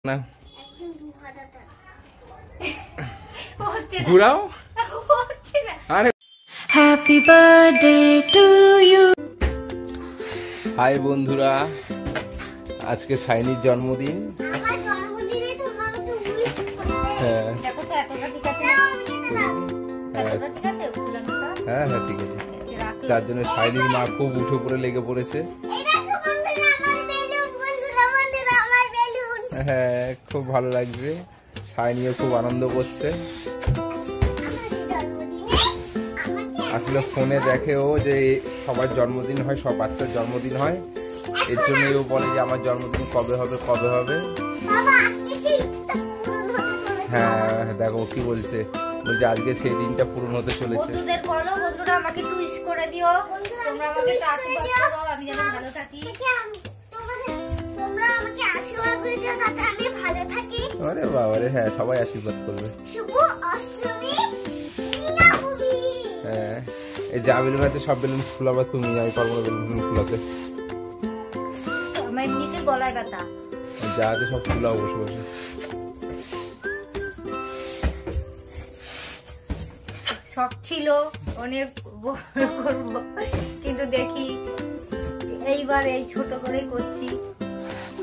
না ঘুরাও। আরে happy birthday to you. Hi বন্ধুরা, আজকে শাইনির জন্মদিন। হ্যাঁ হ্যাঁ হ্যাঁ ঠিক আছে। তার জন্য শাইনির মা খুব উঠে পড়ে লেগে পড়েছে। হ্যাঁ খুব ভালো লাগছে, শাইনিও খুব আনন্দ করছে। আসলে ফোনে দেখে ও যে সবার জন্মদিন হয়, সব বাচ্চার জন্মদিন হয়, এর জন্য ও বলে যে আমার জন্মদিন কবে হবে কবে হবে। হ্যাঁ দেখো কি বলছে, বলছে আজকে সেই দিনটা পূরণ হতে চলেছে। বন্ধুরা আমাকে একটু উইশ করে দিও, তোমরা আমাকে একটু আশীর্বাদ করো, আমি যেন ভালো থাকি। তোমরা আমাকে আশীর্বাদ করে দিও যাতে আমি ভালো থাকি। আরে বাবা রে, হ্যাঁ সবাই আশীর্বাদ করবে। শুভ অষ্টমী। হ্যাঁ এই যে বেলুন আছে সব বেলুন ফুলাবা তুমি, আমি পারবো না বেলুন ফুলাতে। আমার এমনিতে গলায় ব্যথা। যা আছে সব ফুলাও বসে বসে। শখ ছিল অনেক বড় করব, কিন্তু দেখি এইবার এই ছোট করে করছি।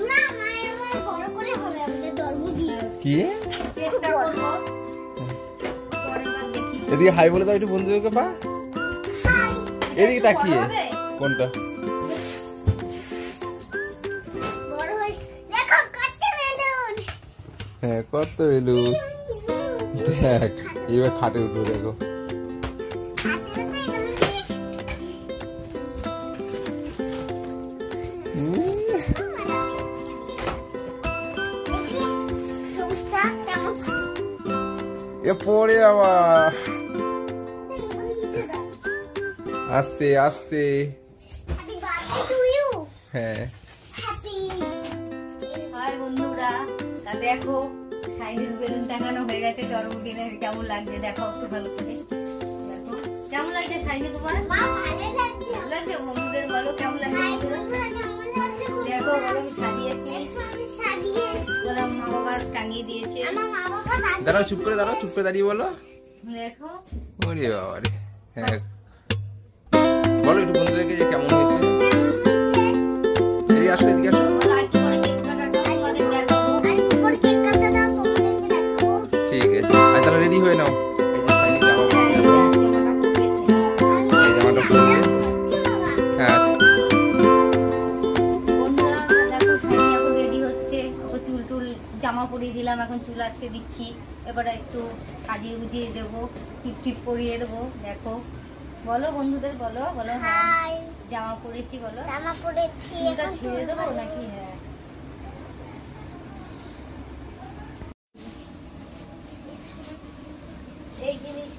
না না এবার বড় করে হবে, আমাদের জন্মদিন কি চেষ্টা করব। পরের বার দেখি। এদিকে হাই বলে দাও একটু বন্ধুদেরকে। পা এদিকে তাকিয়ে কোনটা বড় হই দেখো কত বেলুন। হ্যাঁ কত বেলুন দেখ, এবার খাটে উঠবে দেখো। এ পরে আবার আস্তে আস্তে। হ্যাঁ হাই বন্ধুরা, তা দেখো শাইনির বেলুন টাঙানো হয়ে গেছে জন্মদিনের। কেমন লাগছে দেখো একটু ভালো করে দেখো। কেমন লাগছে শাইনি তোমার? ভালো লাগছে। বন্ধুদের বলো কেমন লাগছে। দেখো বলো সাজিয়েছি, বললাম মা বাবা টাঙিয়ে দিয়েছে। দাঁড়াও চুপ করে দাঁড়াও, চুপ করে দাঁড়িয়ে বলো। দেখো ওরে বাবা রে, হ্যাঁ বলো একটু বন্ধুদেরকে যে কেমন হয়েছে। এদিকে আসো, এদিকে আসো। ঠিক আছে আর তাহলে রেডি হয়ে নাও। এই যে শাইনি জামা পরে আছে, এই জামাটা পরে। হ্যাঁ বন্ধুরা দেখো শাইনি এখন রেডি হচ্ছে। ওকে চুল টুল জামা পরিয়ে দিলাম, এখন চুল আসছে দিচ্ছি। এবার একটু সাজিয়ে গুজিয়ে দেবো, টিপ টিপ পরিয়ে দেবো। দেখো বলো বন্ধুদের বলো বলো। হ্যাঁ জামা পরেছি বলো। জামা পরেছি, এটা ছেড়ে দেবো নাকি? হ্যাঁ এই জিনিস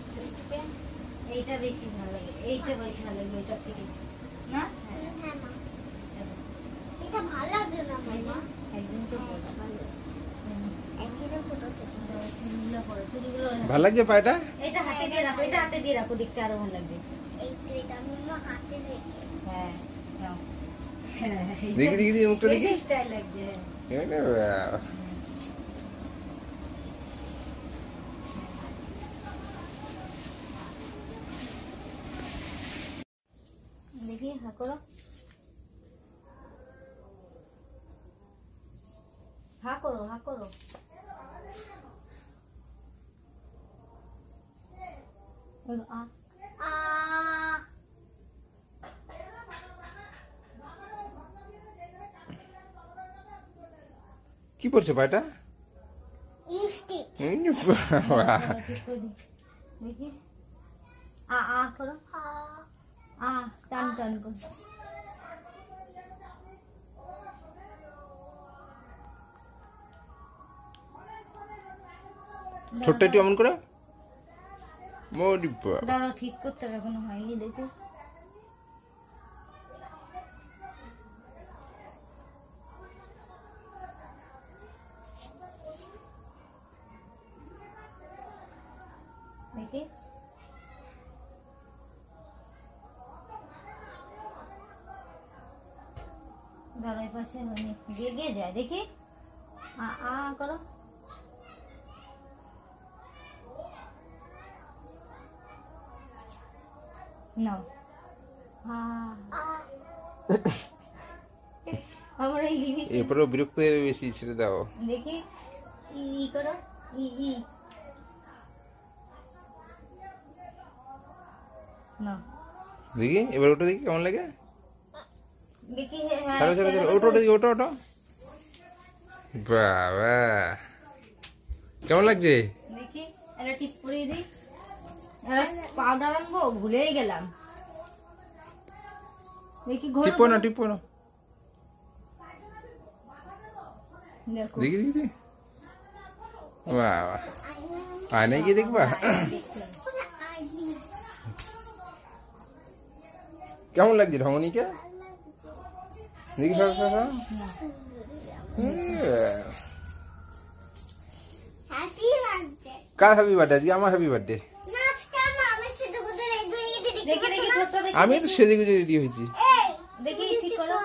এইটা বেশি ভালো লাগে, এইটা বেশি ভালো লাগে ওইটার থেকে না। এটা ভালো লাগে না মামা, একদিন তো ভালো একদিনও ফটো ভালো লাগছে পায়টা। এটা হাতে দিয়ে রাখো, এটা হাতে দিয়ে রাখো, দেখতে আরো ভালো লাগবে। এই তো এটা আমি হাতে রেখে। হ্যাঁ নাও। দেখি দেখি দেখি মুখটা দেখি, স্টাইল লাগছে। দেখি হা করো, হা করো, হা করো। কি পড়ছে পায়টা? দেখি আ আ করো, আ টান টান করো। ছোট্ট একটু এমন করে দাঁড়াও ঠিক করতে হবে, এখনো হয়নি। দেখো দেখি গলায় পাশে মানে গিয়ে যায় দেখি করো। নাও আমার এই লিমিট এরপরে বিরক্ত হয়ে বেশি ছেড়ে দাও। দেখি ই করো ই না দেখি এবার ওটা দেখি কেমন লাগে। দেখি ছাড়ো ছাড়ো ছাড়ো, ওটা দেখি, ওটা ওটা। বাবা কেমন লাগছে? দেখি একটা টিপ করে দিই। পাউডার আনবো ভুলেই গেলাম। দেখি টিপো না টিপো না, দেখো দেখি দেখি দেখি। বাবা আয়নায় গিয়ে দেখবা কেমন লাগছে ঢঙ্গনিকে? দেখি সর সর সর। কার হ্যাপি বার্থডে আজকে? আমার হ্যাপি বার্থডে। দেখি দেখি ফটো দেখি। আমি তো সেজে গুজে রেডি হয়েছি। দেখি ঠিক করো।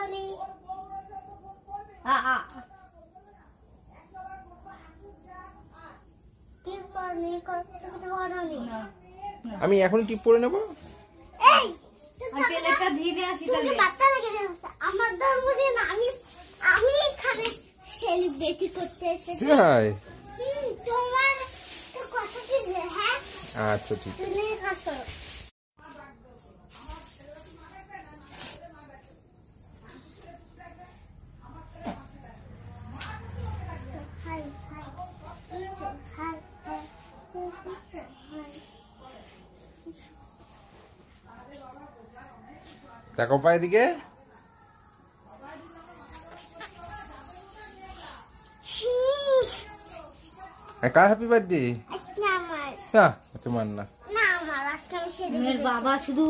আমি এখন টিপ পরে নেবো। একটা ধীরে আসি তাহলে। আমার জন্মদিন আমি এখানে সেলিব্রেট করতে এসেছি। তাই? তোমার তো কথা কি? হ্যাঁ আচ্ছা ঠিক আছে। তুমি কাজ করো। দেখো পায়ে দিকে। কার হ্যাপি বার্থডে? তোমার না। না আমার আজকে আমি সেজে মেয়ের বাবা শুধু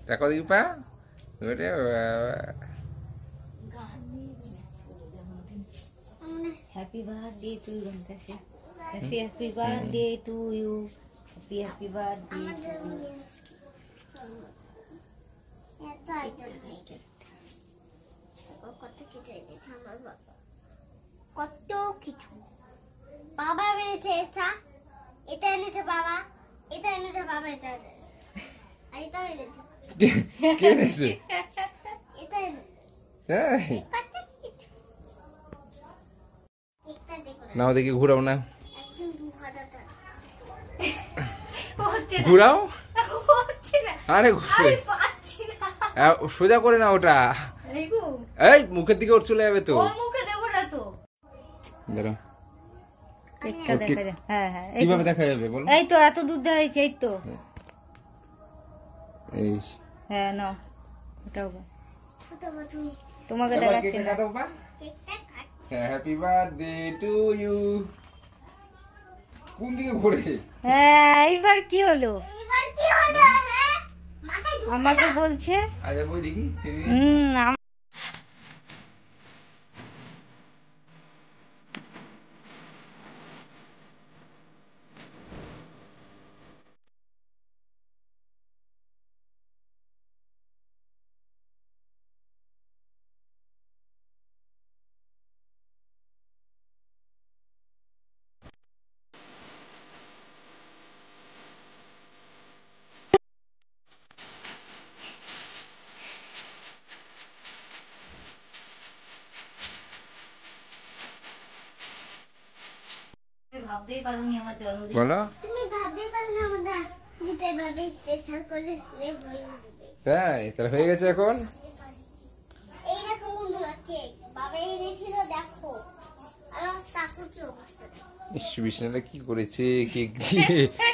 দেখো দেখি পা। Happy birthday to you. Happy happy birthday to you. Happy happy birthday আমার টু ইউ। জন্মদিন এত আইটেম নেই। কত কিছু এনেছে আমার বাবা, কত কিছু। বাবা এনেছে এটা এনেছে বাবা, এটা এনেছে বাবা, এটা এনেছে, আর এটাও এনেছে, কে এনেছে? এটা এনেছে। তাই? কত কিছু। কেকটা দেখো না, নাও দেখি ঘুরাও না, একদম 2000 টাকা। হচ্ছে না ঘুরাও। হচ্ছে না। আরে আমি পাচ্ছি না। সোজা করে না ওটা। দেখো এই মুখের দিকে ওর চলে যাবে তো। ওর মুখে দেবো না তো। দাঁড়াও। কেকটা দেখা যায়। হ্যাঁ হ্যাঁ এই তো। কিভাবে দেখা যাবে বল? এই তো এত দুধ দেওয়া হয়েছে। এই তো এই হ্যাঁ নাও ওটাও ছোট বছর তোমাকে এবার দেখাচ্ছি কেকটা না। কাটো পা। কেকটা কাট। Happy birthday to you. কোন দিকে ঘুরে? হ্যাঁ এইবার কি হলো? এবার কি হলো? হ্যাঁ মাথায় আমাকে বলছে আরে বই দেখি। ভাবতেই পারোনি আমার জন্মদিন। বলো। তুমি ভাবতে পারো না আমরা দিতে ভাবে স্পেশাল করে দেবে। তাই তাহলে হয়ে গেছে এখন। এই দেখো বন্ধুরা কেক বাবা এনেছিল, দেখো। আর আমার চাকুর কি অবস্থা। বিষ্ণুটা কি করেছে কেক দিয়ে,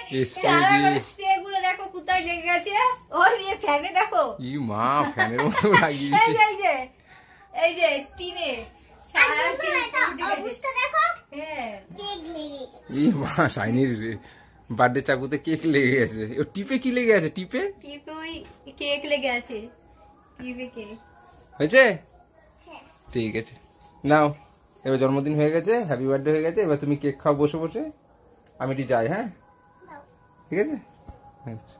স্প্রে সারা দিয়ে। স্প্রে গুলো দেখো কোথায় লেগে গেছে। ও এই ফ্যানে দেখো। ই মা ফ্যানের মতো লাগিয়ে এই দিয়েছে। যে এই যে টিনে আর সারা বন্ধুরা এটা অবস্থা দেখো, হ্যাঁ কেক লেগে গেছে। ই মা শাইনির বার্থডে চাকুতে কেক লেগে গেছে। ও টিপে কি লেগে আছে? টিপে টিপে ওই কেক লেগে আছে। টিপে কেক হয়েছে? হ্যাঁ ঠিক আছে নাও, এবার জন্মদিন হয়ে গেছে, হ্যাপি বার্থডে হয়ে গেছে, এবার তুমি কেক খাও বসে বসে, আমি একটু যাই। হ্যাঁ দাও। ঠিক আছে। আচ্ছা